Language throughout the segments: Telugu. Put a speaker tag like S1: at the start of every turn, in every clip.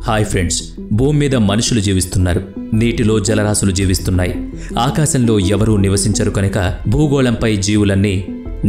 S1: హాయ్ ఫ్రెండ్స్, భూమి మీద మనుషులు జీవిస్తున్నారు, నీటిలో జలరాశులు జీవిస్తున్నాయి, ఆకాశంలో ఎవరూ నివసించరు కనుక భూగోళంపై జీవులన్నీ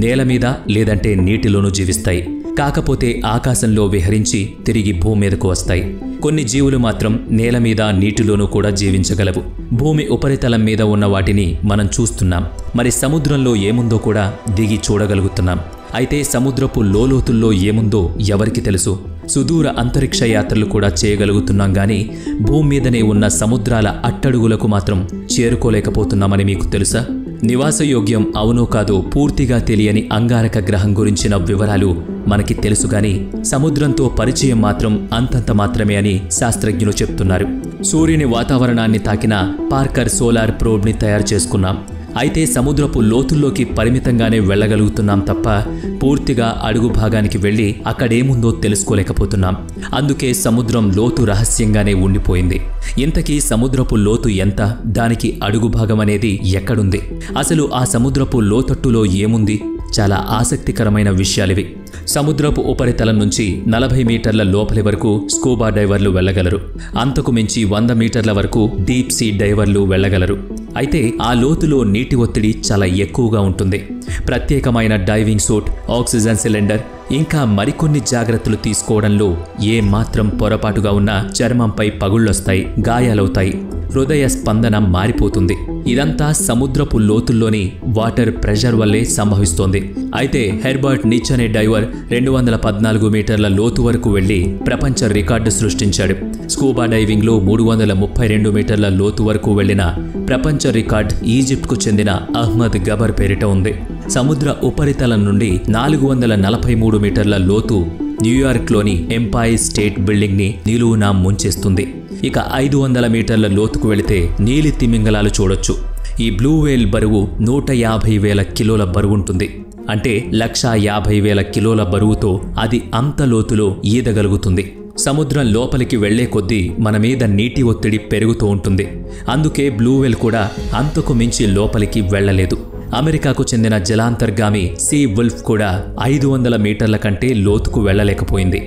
S1: నేల మీద లేదంటే నీటిలోనూ జీవిస్తాయి. కాకపోతే ఆకాశంలో విహరించి తిరిగి భూమి మీదకు వస్తాయి. కొన్ని జీవులు మాత్రం నేల మీద నీటిలోనూ కూడా జీవించగలవు. భూమి ఉపరితలం మీద ఉన్న వాటిని మనం చూస్తున్నాం. మరి సముద్రంలో ఏముందో కూడా దిగి చూడగలుగుతున్నాం. అయితే సముద్రపు లోతుల్లో ఏముందో ఎవరికి తెలుసు? సుదూర అంతరిక్ష యాత్రలు కూడా చేయగలుగుతున్నాం గానీ భూమి మీదనే ఉన్న సముద్రాల అట్టడుగులకు మాత్రం చేరుకోలేకపోతున్నామని మీకు తెలుసా? నివాసయోగ్యం అవునో కాదో పూర్తిగా తెలియని అంగారక గ్రహం గురించిన వివరాలు మనకి తెలుసు గాని సముద్రంతో పరిచయం మాత్రం అంతంత మాత్రమే అని శాస్త్రజ్ఞులు చెప్తున్నారు. సూర్యుని వాతావరణాన్ని తాకిన పార్కర్ సోలార్ ప్రోబ్ని తయారు చేసుకున్నాం. అయితే సముద్రపు లోతుల్లోకి పరిమితంగానే వెళ్ళగలుగుతున్నాం తప్ప పూర్తిగా అడుగు భాగానికి వెళ్ళి అక్కడేముందో తెలుసుకోలేకపోతున్నాం. అందుకే సముద్రం లోతు రహస్యంగానే ఉండిపోయింది. ఇంతకీ సముద్రపు లోతు ఎంత? దానికి అడుగు భాగం అనేది ఎక్కడుంది? అసలు ఆ సముద్రపు లోతట్టులో ఏముంది? చాలా ఆసక్తికరమైన విషయాలివి. సముద్రపు ఉపరితలం నుంచి 40 మీటర్ల లోపలి వరకు స్కూబా డైవర్లు వెళ్ళగలరు. అంతకు మించి 100 మీటర్ల వరకు డీప్ సీ డైవర్లు వెళ్ళగలరు. అయితే ఆ లోతులో నీటి ఒత్తిడి చాలా ఎక్కువగా ఉంటుంది. ప్రత్యేకమైన డైవింగ్ సూట్, ఆక్సిజన్ సిలిండర్, ఇంకా మరికొన్ని జాగ్రత్తలు తీసుకోవడంలో ఏ మాత్రం పొరపాటుగా ఉన్నా చర్మంపై పగుళ్లొస్తాయి, గాయాలవుతాయి, హృదయ స్పందన మారిపోతుంది. ఇదంతా సముద్రపు లోతుల్లోని వాటర్ ప్రెషర్ వల్లే సంభవిస్తోంది. అయితే హెర్బర్ట్ నిచ్ అనే డైవర్ 214 మీటర్ల లోతు వరకు వెళ్లి ప్రపంచ రికార్డు సృష్టించాడు. స్కూబా డైవింగ్లో 332 మీటర్ల లోతు వరకు వెళ్లిన ప్రపంచ రికార్డ్ ఈజిప్ట్కు చెందిన అహ్మద్ గబర్ పేరిట ఉంది. సముద్ర ఉపరితలం నుండి 443 మీటర్ల లోతు న్యూయార్క్లోని ఎంపైర్ స్టేట్ బిల్డింగ్ని నిలువునా ముంచేస్తుంది. ఇక 500 మీటర్ల లోతుకు వెళితే నీలి తిమింగలాలు చూడొచ్చు. ఈ బ్లూ వేల్ బరువు 150,000 కిలోల బరువుంటుంది. అంటే 150,000 కిలోల బరువుతో అది అంత లోతులో ఈదగలుగుతుంది. సముద్రం లోపలికి వెళ్లే కొద్దీ మన మీద నీటి ఒత్తిడి పెరుగుతూ ఉంటుంది. అందుకే బ్లూ వేల్ కూడా అంతకు మించి లోపలికి వెళ్లలేదు. అమెరికాకు చెందిన జలాంతర్గామి సీ వుల్ఫ్ కూడా 500 మీటర్ల కంటే లోతుకు వెళ్లలేకపోయింది.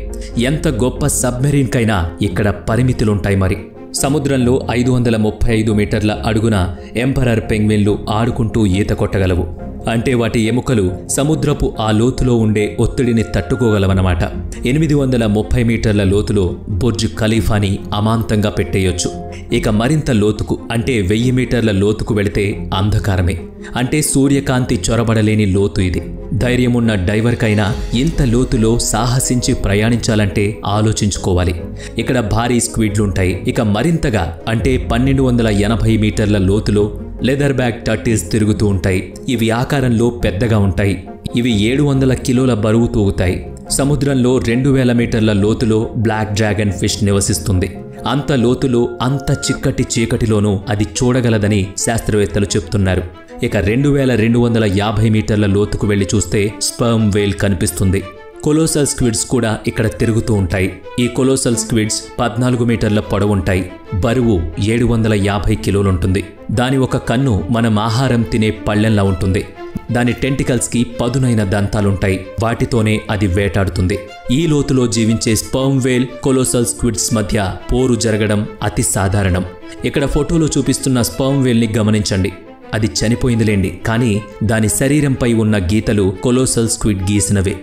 S1: ఎంత గొప్ప సబ్మెరీన్కైనా ఇక్కడ పరిమితులుంటాయి. మరి సముద్రంలో 535 మీటర్ల అడుగున ఎంపరర్ పెంగ్విన్లు ఆడుకుంటూ ఈత కొట్టగలవు. అంటే వాటి ఎముకలు సముద్రపు ఆ లోతులో ఉండే ఒత్తిడిని తట్టుకోగలవన్నమాట. 830 మీటర్ల లోతులో బుర్జ్ ఖలీఫాని అమాంతంగా పెట్టేయొచ్చు. ఇక మరింత లోతుకు అంటే 1000 మీటర్ల లోతుకు వెళితే అంధకారమే. అంటే సూర్యకాంతి చొరబడలేని లోతు ఇది. ధైర్యమున్న డైవర్కైనా ఇంత లోతులో సాహసించి ప్రయాణించాలంటే ఆలోచించుకోవాలి. ఇక్కడ భారీ స్క్విడ్లుంటాయి. ఇక మరింతగా అంటే 1280 మీటర్ల లోతులో లెదర్ బ్యాక్ టర్టిల్స్ తిరుగుతూ ఉంటాయి. ఇవి ఆకారంలో పెద్దగా ఉంటాయి. ఇవి 700 కిలోల బరువు తూగుతాయి. సముద్రంలో 2000 మీటర్ల లోతులో బ్లాక్ డ్రాగన్ ఫిష్ నివసిస్తుంది. అంత లోతులో అంత చిక్కటి చీకటిలోనూ అది చూడగలదని శాస్త్రవేత్తలు చెప్తున్నారు. ఇక 2250 మీటర్ల లోతుకు వెళ్లి చూస్తే స్పర్మ్ వేల్ కనిపిస్తుంది. కొలోసల్ స్క్విడ్స్ కూడా ఇక్కడ తిరుగుతూ ఉంటాయి. ఈ కొలోసల్ స్క్విడ్స్ 14 మీటర్ల పొడవుంటాయి. బరువు 750 కిలోలుంటుంది. దాని ఒక కన్ను మనం ఆహారం తినే పళ్ళెంలా ఉంటుంది. దాని టెంటికల్స్కి పదునైన దంతాలుంటాయి. వాటితోనే అది వేటాడుతుంది. ఈ లోతులో జీవించే స్పర్మ్ వేల్, కొలోసల్ స్క్విడ్స్ మధ్య పోరు జరగడం అతి సాధారణం. ఇక్కడ ఫోటోలో చూపిస్తున్న స్పర్మ్ వేల్ని గమనించండి. అది చనిపోయిందిలేండి, కానీ దాని శరీరంపై ఉన్న గీతలు కొలోసల్ స్క్విడ్ గీసినవే.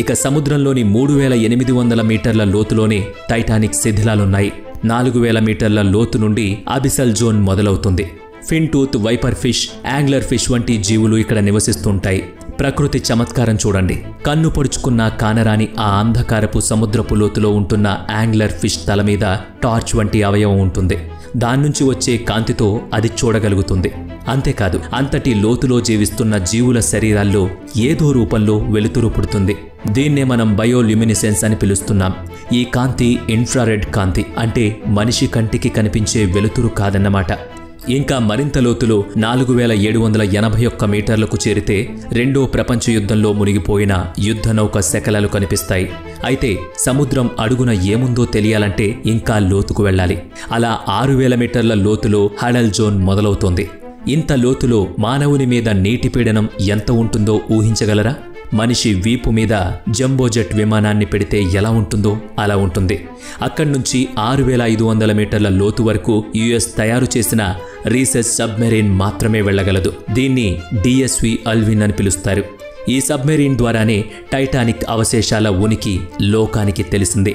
S1: ఇక సముద్రంలోని 3800 మీటర్ల లోతులోనే టైటానిక్ శిథిలాలున్నాయి. 4000 మీటర్ల లోతు నుండి అబిసల్ జోన్ మొదలవుతుంది. Fangtooth viperfish, anglerfish వంటి జీవులు ఇక్కడ నివసిస్తుంటాయి. ప్రకృతి చమత్కారం చూడండి. కన్ను పొడుచుకున్న కానరాని ఆ అంధకారపు సముద్రపు లోతులో ఉంటున్న యాంగ్లర్ ఫిష్ తల మీద టార్చ్ వంటి అవయవం ఉంటుంది. దాన్నుంచి వచ్చే కాంతితో అది చూడగలుగుతుంది. అంతేకాదు, అంతటి లోతులో జీవిస్తున్న జీవుల శరీరాల్లో ఏదో రూపంలో వెలుతురు పుడుతుంది. దీన్నే మనం బయోల్యూమినిసెన్స్ అని పిలుస్తున్నాం. ఈ కాంతి ఇన్ఫ్రారెడ్ కాంతి, అంటే మనిషి కంటికి కనిపించే వెలుతురు కాదన్నమాట. ఇంకా మరింత లోతులో 4781 మీటర్లకు చేరితే రెండో ప్రపంచ యుద్ధంలో మునిగిపోయిన యుద్ధ నౌక శకలాలు కనిపిస్తాయి. అయితే సముద్రం అడుగున ఏముందో తెలియాలంటే ఇంకా లోతుకు వెళ్ళాలి. అలా 6000 మీటర్ల లోతులో హడల్ జోన్ మొదలవుతోంది. ఇంత లోతులో మానవుని మీద నీటి పీడనం ఎంత ఉంటుందో ఊహించగలరా? మనిషి వీపు మీద జంబోజెట్ విమానాన్ని పెడితే ఎలా ఉంటుందో అలా ఉంటుంది. అక్కడి నుంచి 6500 మీటర్ల లోతు వరకు యుఎస్ తయారు చేసిన రీసెర్చ్ సబ్మెరీన్ మాత్రమే వెళ్లగలదు. దీన్ని DSV అల్విన్ అని పిలుస్తారు. ఈ సబ్మెరీన్ ద్వారానే టైటానిక్ అవశేషాల ఉనికి లోకానికి తెలిసింది.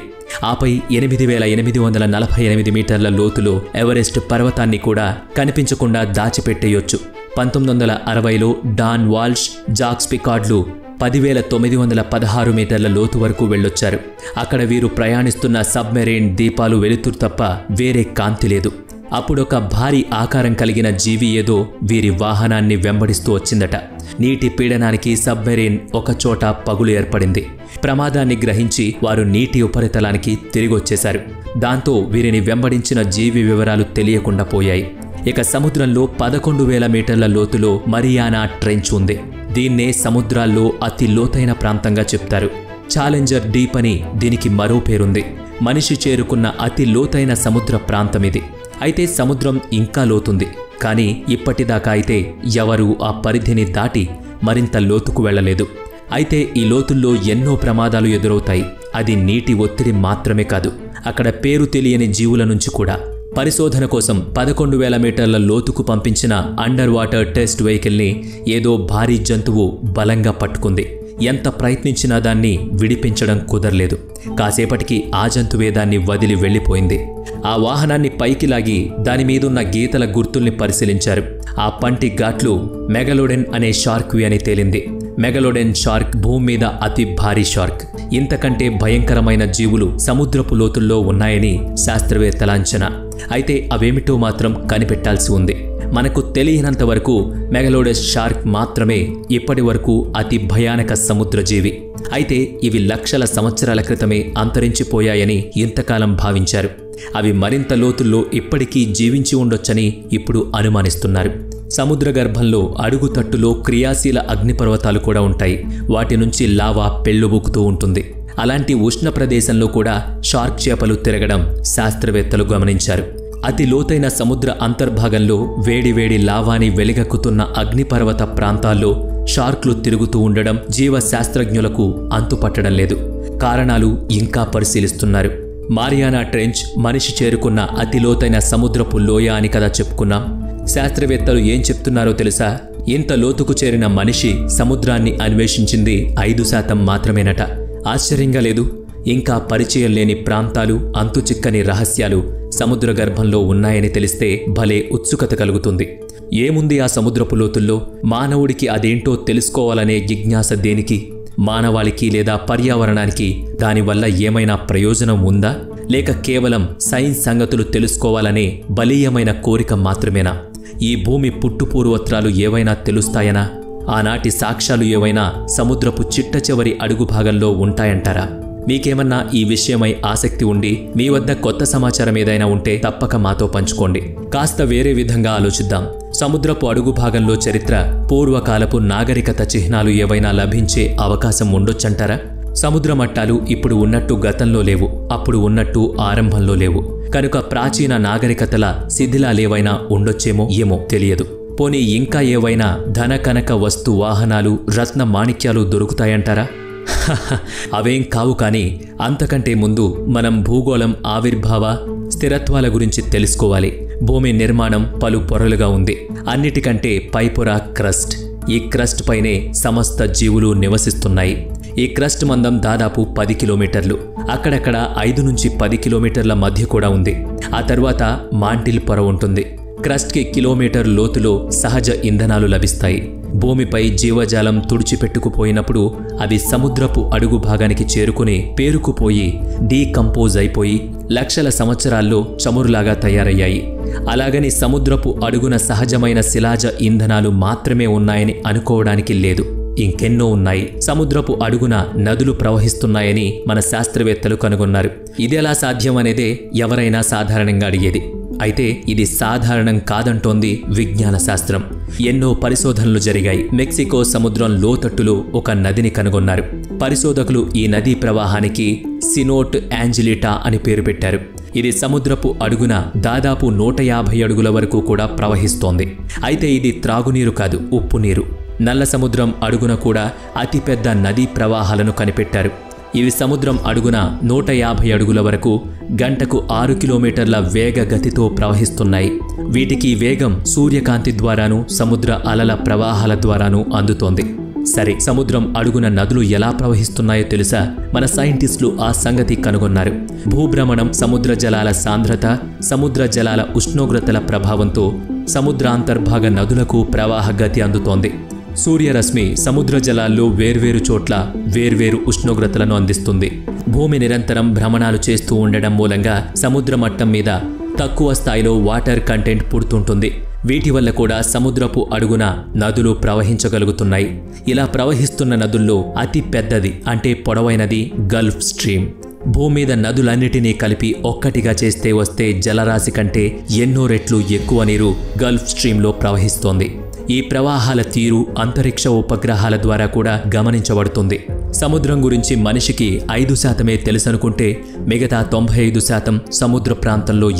S1: ఆపై 8848 మీటర్ల లోతులో ఎవరెస్ట్ పర్వతాన్ని కూడా కనిపించకుండా దాచిపెట్టేయొచ్చు. 1960లో డాన్ వాల్ష్, జాక్స్ పికార్డ్లు 10,916 మీటర్ల లోతు వరకు వెళ్ళొచ్చారు. అక్కడ వీరు ప్రయాణిస్తున్న సబ్మెరైన్ దీపాలు వెలుతురు తప్ప వేరే కాంతి లేదు. అప్పుడొక భారీ ఆకారం కలిగిన జీవి ఏదో వీరి వాహనాన్ని వెంబడిస్తూ వచ్చిందట. నీటి పీడనానికి సబ్మెరైన్ ఒకచోట పగులు ఏర్పడింది. ప్రమాదాన్ని గ్రహించి వారు నీటి ఉపరితలానికి తిరిగొచ్చేశారు. దాంతో వీరిని వెంబడించిన జీవి వివరాలు తెలియకుండా పోయాయి. ఇక సముద్రంలో 11,000 మీటర్ల లోతులో మరియానా ట్రెంచ్ ఉంది. దీన్నే సముద్రాల్లో అతి లోతైన ప్రాంతంగా చెప్తారు. ఛాలెంజర్ డీప్ అని దీనికి మరో పేరుంది. మనిషి చేరుకున్న అతి లోతైన సముద్ర ప్రాంతం ఇది. అయితే సముద్రం ఇంకా లోతుంది. కానీ ఇప్పటిదాకా అయితే ఎవరూ ఆ పరిధిని దాటి మరింత లోతుకు వెళ్లలేదు. అయితే ఈ లోతుల్లో ఎన్నో ప్రమాదాలు ఎదురవుతాయి. అది నీటి ఒత్తిడి మాత్రమే కాదు, అక్కడ పేరు తెలియని జీవుల నుంచి కూడా. పరిశోధన కోసం 11,000 మీటర్ల లోతుకు పంపించిన అండర్ వాటర్ టెస్ట్ వెహికల్ని ఏదో భారీ జంతువు బలంగా పట్టుకుంది. ఎంత ప్రయత్నించినా దాన్ని విడిపించడం కుదరలేదు. కాసేపటికి ఆ జంతువే దాన్ని వదిలి వెళ్లిపోయింది. ఆ వాహనాన్ని పైకి లాగి దానిమీదున్న గీతల గుర్తుల్ని పరిశీలించారు. ఆ పంటి ఘాట్లు మెగలోడెన్ అనే షార్క్వి అని తేలింది. మెగలోడెన్ షార్క్ భూమి మీద అతి భారీ షార్క్. ఇంతకంటే భయంకరమైన జీవులు సముద్రపు లోతుల్లో ఉన్నాయని శాస్త్రవేత్తల అంచనా. అయితే అవేమిటో మాత్రం కనిపెట్టాల్సి ఉంది. మనకు తెలియనంత వరకు మెగలోడెస్ షార్క్ మాత్రమే ఇప్పటి వరకు అతి భయానక సముద్ర జీవి. అయితే ఇవి లక్షల సంవత్సరాల క్రితమే అంతరించిపోయాయని ఇంతకాలం భావించారు. అవి మరింత లోతుల్లో ఇప్పటికీ జీవించి ఉండొచ్చని ఇప్పుడు అనుమానిస్తున్నారు. సముద్ర గర్భంలో అడుగుతట్టులో క్రియాశీల అగ్నిపర్వతాలు కూడా ఉంటాయి. వాటి నుంచి లావా పెళ్ళుబుకుతూ ఉంటుంది. అలాంటి ఉష్ణ ప్రదేశంలో కూడా షార్క్ చేపలు తిరగడం శాస్త్రవేత్తలు గమనించారు. అతి లోతైన సముద్ర అంతర్భాగంలో వేడివేడి లావాని వెలిగక్కుతున్న అగ్నిపర్వత ప్రాంతాల్లో షార్క్లు తిరుగుతూ ఉండడం జీవశాస్త్రజ్ఞులకు అంతుపట్టడం లేదు. కారణాలు ఇంకా పరిశీలిస్తున్నారు. మారియానా ట్రెంచ్ మనిషి చేరుకున్న అతి లోతైన సముద్రపు లోయ అని కదా చెప్పుకున్నాం. శాస్త్రవేత్తలు ఏం చెప్తున్నారో తెలుసా? ఇంత లోతుకు చేరిన మనిషి సముద్రాన్ని అన్వేషించింది 5% మాత్రమేనట. ఆశ్చర్యంగా లేదు? ఇంకా పరిచయం లేని ప్రాంతాలు, అంతుచిక్కని రహస్యాలు సముద్ర గర్భంలో ఉన్నాయని తెలిస్తే భలే ఉత్సుకత కలుగుతుంది. ఏముంది ఆ సముద్రపు లోతుల్లో? మానవుడికి అదేంటో తెలుసుకోవాలనే జిజ్ఞాస దేనికి? మానవాళికి లేదా పర్యావరణానికి దానివల్ల ఏమైనా ప్రయోజనం ఉందా? లేక కేవలం సైన్స్ సంగతులు తెలుసుకోవాలనే బలీయమైన కోరిక మాత్రమేనా? ఈ భూమి పుట్టుపూర్వత్రాలు ఏవైనా తెలుస్తాయనా? ఆనాటి సాక్ష్యాలు ఏవైనా సముద్రపు చిట్ట చివరి అడుగు భాగంలో ఉంటాయంటారా? మీకేమన్నా ఈ విషయమై ఆసక్తి ఉండి మీ వద్ద కొత్త సమాచారం ఏదైనా ఉంటే తప్పక మాతో పంచుకోండి. కాస్త వేరే విధంగా ఆలోచిద్దాం. సముద్రపు అడుగు భాగంలో చరిత్ర, పూర్వకాలపు నాగరికత చిహ్నాలు ఏవైనా లభించే అవకాశం ఉండొచ్చంటారా? సముద్ర మట్టాలు ఇప్పుడు ఉన్నట్టు గతంలో లేవు, అప్పుడు ఉన్నట్టు ఆరంభంలో లేవు. కనుక ప్రాచీన నాగరికతల శిథిలాలేవైనా ఉండొచ్చేమో ఏమో తెలియదు. పోనీ ఇంకా ఏవైనా ధన కనక వస్తు వాహనాలు, రత్న మాణిక్యాలు దొరుకుతాయంటారా? అవేం కావు. కానీ అంతకంటే ముందు మనం భూగోళం ఆవిర్భావ, స్థిరత్వాల గురించి తెలుసుకోవాలి. భూమి నిర్మాణం పలు పొరలుగా ఉంది. అన్నిటికంటే పైపొర క్రస్ట్. ఈ క్రస్ట్ పైనే సమస్త జీవులు నివసిస్తున్నాయి. ఈ క్రస్ట్ మందం దాదాపు 10 కిలోమీటర్లు. అక్కడక్కడ 5 నుంచి 10 కిలోమీటర్ల మధ్య కూడా ఉంది. ఆ తర్వాత మాంటిల్ పొర ఉంటుంది. క్రస్ట్కి కిలోమీటర్ లోతులో సహజ ఇంధనాలు లభిస్తాయి. భూమిపై జీవజాలం తుడిచిపెట్టుకుపోయినప్పుడు అవి సముద్రపు అడుగు భాగానికి చేరుకుని పేరుకుపోయి డీకంపోజ్ అయిపోయి లక్షల సంవత్సరాల్లో చమురులాగా తయారయ్యాయి. అలాగని సముద్రపు అడుగున సహజమైన శిలాజ ఇంధనాలు మాత్రమే ఉన్నాయని అనుకోవడానికి లేదు. ఇంకెన్నో ఉన్నాయి. సముద్రపు అడుగున నదులు ప్రవహిస్తున్నాయని మన శాస్త్రవేత్తలు కనుగొన్నారు. ఇదెలా సాధ్యం అనేదే ఎవరైనా సాధారణంగా అడిగేది. అయితే ఇది సాధారణం కాదంటోంది విజ్ఞాన శాస్త్రం. ఎన్నో పరిశోధనలు జరిగాయి. మెక్సికో సముద్రం లోతట్టులో ఒక నదిని కనుగొన్నారు. పరిశోధకులు ఈ నదీ ప్రవాహానికి సినోట్ యాంజిలిటా అని పేరు పెట్టారు. ఇది సముద్రపు అడుగున దాదాపు 150 అడుగుల వరకు కూడా ప్రవహిస్తోంది. అయితే ఇది త్రాగునీరు కాదు, ఉప్పు నీరు. నల్ల సముద్రం అడుగున కూడా అతిపెద్ద నదీ ప్రవాహాలను కనిపెట్టారు. ఇవి సముద్రం అడుగున 150 అడుగుల వరకు గంటకు 6 కిలోమీటర్ల వేగ గతితో ప్రవహిస్తున్నాయి. వీటికి వేగం సూర్యకాంతి ద్వారాను సముద్ర అలల ప్రవాహాల ద్వారాను అందుతోంది. సరే, సముద్రం అడుగున నదులు ఎలా ప్రవహిస్తున్నాయో తెలుసా? మన సైంటిస్టులు ఆ సంగతి కనుగొన్నారు. భూభ్రమణం, సముద్ర జలాల సాంద్రత, సముద్ర జలాల ఉష్ణోగ్రతల ప్రభావంతో సముద్రాంతర్భాగ నదులకు ప్రవాహ గతి అందుతోంది. సూర్యరశ్మి సముద్ర జలాల్లో వేర్వేరు చోట్ల వేర్వేరు ఉష్ణోగ్రతలను అందిస్తుంది. భూమి నిరంతరం భ్రమణాలు చేస్తూ ఉండడం మూలంగా సముద్ర మట్టం మీద తక్కువ స్థాయిలో వాటర్ కంటెంట్ పుడుతుంటుంది. వీటి వల్ల కూడా సముద్రపు అడుగున నదులు ప్రవహించగలుగుతున్నాయి. ఇలా ప్రవహిస్తున్న నదుల్లో అతి పెద్దది అంటే పొడవైనది గల్ఫ్ స్ట్రీమ్. భూమి మీద నదులన్నిటినీ కలిపి ఒక్కటిగా చేస్తే వస్తే జలరాశి కంటే ఎన్నో రెట్లు ఎక్కువ నీరు గల్ఫ్ స్ట్రీమ్లో ప్రవహిస్తోంది. ఈ ప్రవాహాల తీరు అంతరిక్ష ఉపగ్రహాల ద్వారా కూడా గమనించబడుతుంది. సముద్రం గురించి మనిషికి 5% తెలుసనుకుంటే మిగతా 95% సముద్ర ప్రాంతంలో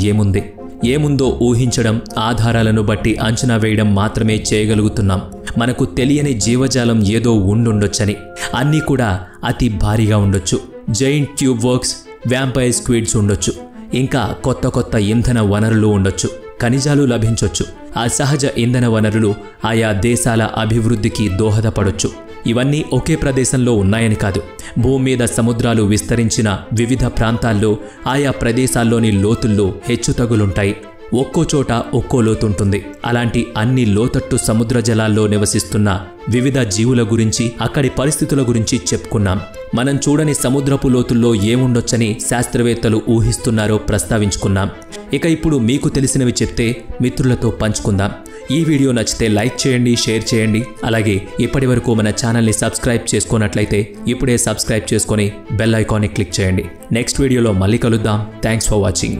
S1: ఏముందో ఊహించడం, ఆధారాలను బట్టి అంచనా వేయడం మాత్రమే చేయగలుగుతున్నాం. మనకు తెలియని జీవజాలం ఏదో ఉండుండొచ్చని. అన్నీ కూడా అతి భారీగా ఉండొచ్చు. Giant tube works, vampire squids ఉండొచ్చు. ఇంకా కొత్త ఇంధన వనరులు ఉండొచ్చు. ఖనిజాలు లభించొచ్చు. ఆ సహజ ఇంధన వనరులు ఆయా దేశాల అభివృద్ధికి దోహదపడొచ్చు. ఇవన్నీ ఒకే ప్రదేశంలో ఉన్నాయని కాదు. భూమి మీద సముద్రాలు విస్తరించిన వివిధ ప్రాంతాల్లో ఆయా ప్రదేశాల్లోని లోతుల్లో హెచ్చుతగులుంటాయి. ఒక్కో చోట ఒక్కో లోతుంటుంది. అలాంటి అన్ని లోతట్టు సముద్ర జలాల్లో నివసిస్తున్న వివిధ జీవుల గురించి, అక్కడి పరిస్థితుల గురించి చెప్పుకున్నాం. మనం చూడని సముద్రపు లోతుల్లో ఏముండొచ్చని శాస్త్రవేత్తలు ఊహిస్తున్నారో ప్రస్తావించుకున్నాం. ఇక ఇప్పుడు మీకు తెలిసినవి చెప్తే మిత్రులతో పంచుకుందాం. ఈ వీడియో నచ్చితే లైక్ చేయండి, షేర్ చేయండి. అలాగే ఇప్పటివరకు మన ఛానల్ని సబ్స్క్రైబ్ చేసుకున్నట్లయితే ఇప్పుడే సబ్స్క్రైబ్ చేసుకొని బెల్ ఐకాన్ని క్లిక్ చేయండి. నెక్స్ట్ వీడియోలో మళ్ళీ కలుద్దాం. Thanks for watching.